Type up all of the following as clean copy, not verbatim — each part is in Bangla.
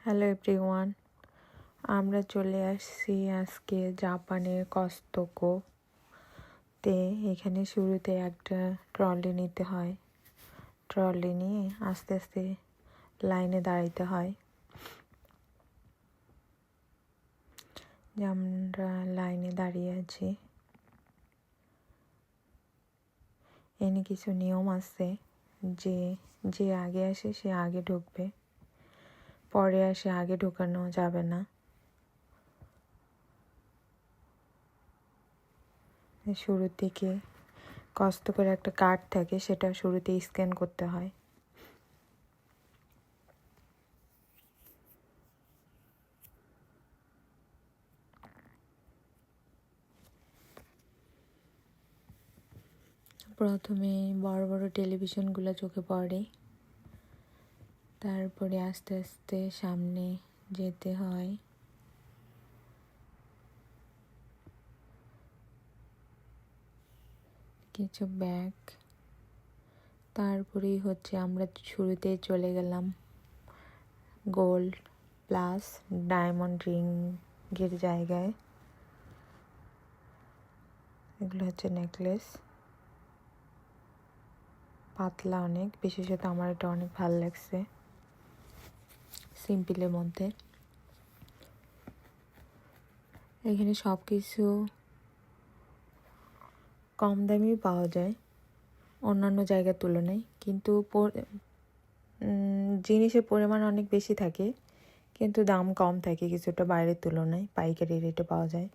হ্যালো এভরিওয়ান, আমরা চলে আসছি আজকে জাপানের কস্তকোতে। এখানে শুরুতে একটা ট্রলি নিতে হয়। ট্রলি নিয়ে আস্তে আস্তে লাইনে দাঁড়াইতে হয়। আমরা লাইনে দাঁড়িয়ে আছি। এনে কিছু নিয়ম আছে যে যে আগে আসে সে আগে ঢুকবে, পরে আসে আগে ঢুকানো যাবে না। শুরুর দিকে কষ্ট করে একটা কার্ড থাকে, সেটা শুরুতে স্ক্যান করতে হয়। প্রথমে বড় বড় টেলিভিশনগুলো চোখে পড়ে, তারপরে আস্তে আস্তে সামনে যেতে হয়। কিছু ব্যাগ, তারপরেই আমরা শুরুতে চলে গেলাম গোল্ড প্লাস ডায়মন্ড রিংয়ের জায়গায়। এগুলো নেকলেস, পাতলা অনেক, বিশেষত আমার এটা অনেক ভালো লাগছে, সিম্পলের মধ্যে। এখানে সব কিছু কম দামেই পাওয়া যায় অন্যান্য জায়গার তুলনায়, কিন্তু জিনিসের পরিমাণ অনেক বেশি থাকে, কিন্তু দাম কম থাকে কিছুটা বাইরের তুলনায়, পাইকারি রেটে পাওয়া যায়।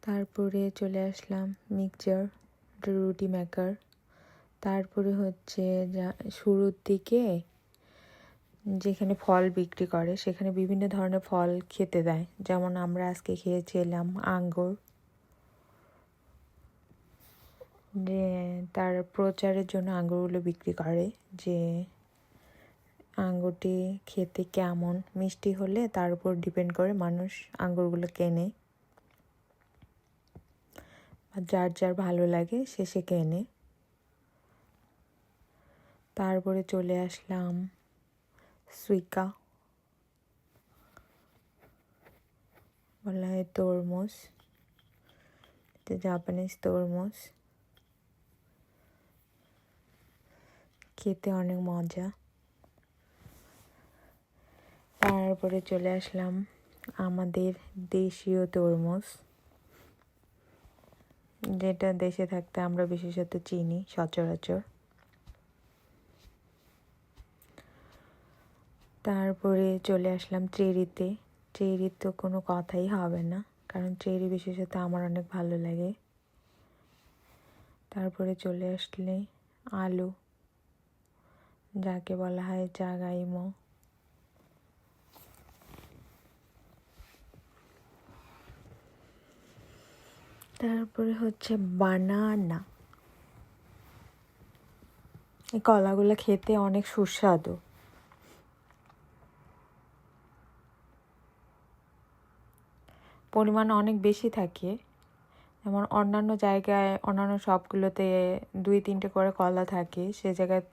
তারপরে চলে আসলাম মিক্সচার, রুটি মেকার। তারপরে শুরুর দিকে যেখানে ফল বিক্রি করে সেখানে বিভিন্ন ধরনের ফল খেতে দেয়। যেমন আমরা আজকে খেয়েছিলাম আঙ্গুর, যে তার প্রচারের জন্য আঙ্গুরগুলো বিক্রি করে, যে আঙ্গুরটি খেতে কেমন, মিষ্টি হলে তার উপর ডিপেন্ড করে মানুষ আঙ্গুরগুলো কেনে, যার যার ভালো লাগে সে কেনে। তারপরে চলে আসলাম সুইকা, বলা হয় তরমুজ, জাপানিজ তরমুজ, খেতে অনেক মজা। তারপরে চলে আসলাম আমাদের দেশীয় তরমুজ, যেটা দেশে থাকতে আমরা বিশেষত চিনি সচরাচর। তারপরে চলে আসলাম চেরিতে। চেরি তো কোনো কথাই হবে না, কারণ চেরি বিশেষত আমার অনেক ভালো লাগে। তারপরে চলে আসলে আলু, যাকে বলা হয় জাগাইমো। তারপরে বানানা। এই কলাগুলো খেতে অনেক সুস্বাদু। পরিমাণ অনেক বেশি থাকে, যেমন অন্যান্য জায়গায় অন্যান্য শপগুলোতে 2-3টে করে কলা থাকে, সে জায়গায়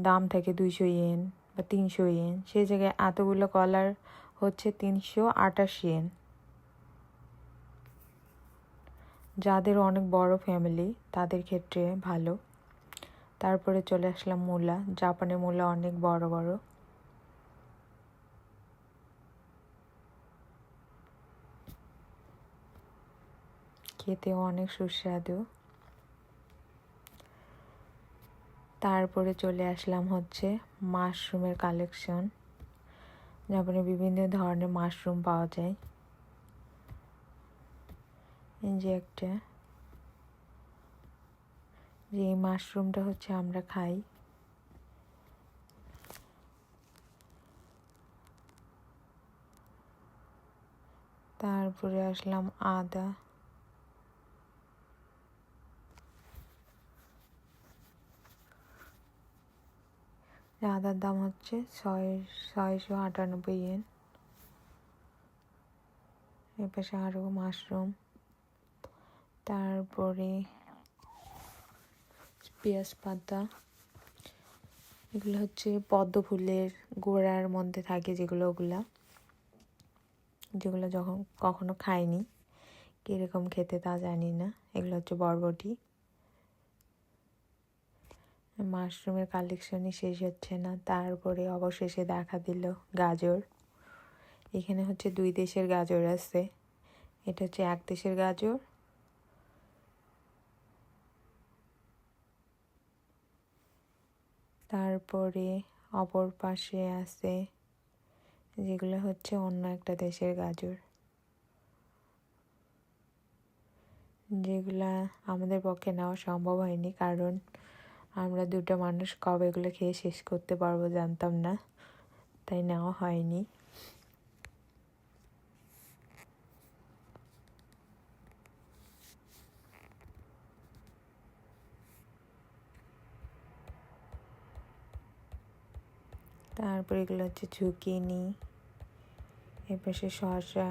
দাম থাকে 200 ইয়েন বা 300 ইয়েন। সে জায়গায় এতগুলো কলার 328 ইয়েন। যাদের অনেক বড় ফ্যামিলি তাদের ক্ষেত্রে ভালো। তারপরে চলে আসলাম মূলা। জাপানের মূলা অনেক বড় বড়, খেতেও অনেক সুস্বাদু। তারপরে চলে আসলাম মাশরুমের কালেকশন। জাপানে বিভিন্ন ধরনের মাশরুম পাওয়া যায়। এই যে এই মাশরুমটা আমরা খাই। তারপরে আসলাম আদা। আদার দাম 698 ইয়েন। এপাশে আরও মাশরুম। তারপরে পেঁয়াজ পাতা, এগুলো হচ্ছে পদ্ম ফুলের গোড়ার মধ্যে থাকে যেগুলো যখন কখনো খাইনি, কীরকম খেতে তা জানি না। এগুলো হচ্ছে বরবটি। মাশরুমের কালেকশনই শেষ হচ্ছে না, তারপরে অবশেষে দেখা দিল গাজর। এখানে হচ্ছে 2 দেশের গাজর আছে, এটা হচ্ছে 1 দেশের গাজর, তারপরে অপর পাশে আছে যেগুলো হচ্ছে অন্য একটা দেশের গাজর, যেগুলা আমাদের পক্ষে নেওয়া সম্ভব হয়নি, কারণ আমরা 2টা মানুষ কবে এগুলো খেয়ে শেষ করতে পারবো জানতাম না, তাই নেওয়া হয়নি। তারপর এগুলো হচ্ছে ঝুঁকিনি, এপাশে শসা,